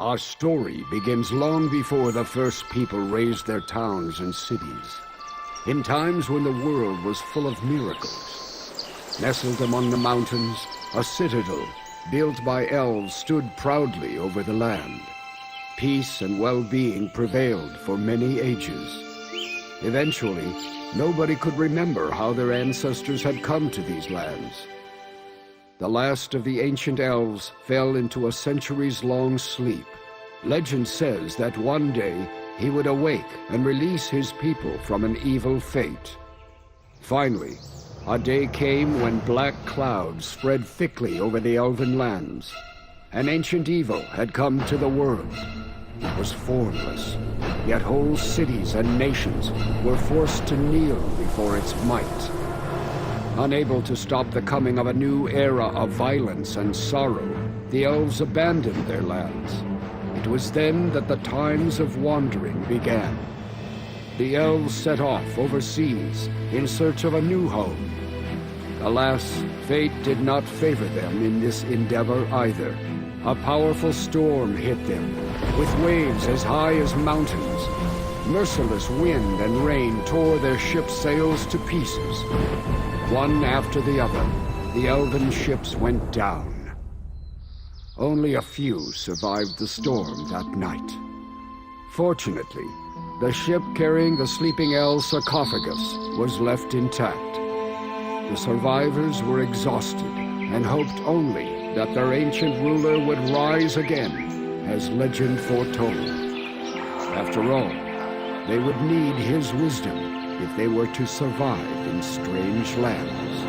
Our story begins long before the first people raised their towns and cities, in times when the world was full of miracles. Nestled among the mountains, a citadel built by elves stood proudly over the land. Peace and well-being prevailed for many ages. Eventually, nobody could remember how their ancestors had come to these lands. The last of the ancient elves fell into a centuries-long sleep. Legend says that one day he would awake and release his people from an evil fate. Finally, a day came when black clouds spread thickly over the elven lands. An ancient evil had come to the world. It was formless, yet whole cities and nations were forced to kneel before its might. Unable to stop the coming of a new era of violence and sorrow, the elves abandoned their lands. It was then that the times of wandering began. The elves set off overseas in search of a new home. Alas, fate did not favor them in this endeavor either. A powerful storm hit them, with waves as high as mountains. Merciless wind and rain tore their ship's sails to pieces. One after the other, the elven ships went down. Only a few survived the storm that night. Fortunately, the ship carrying the sleeping elves' sarcophagus was left intact. The survivors were exhausted and hoped only that their ancient ruler would rise again, as legend foretold. After all, they would need his wisdom if they were to survive in strange lands.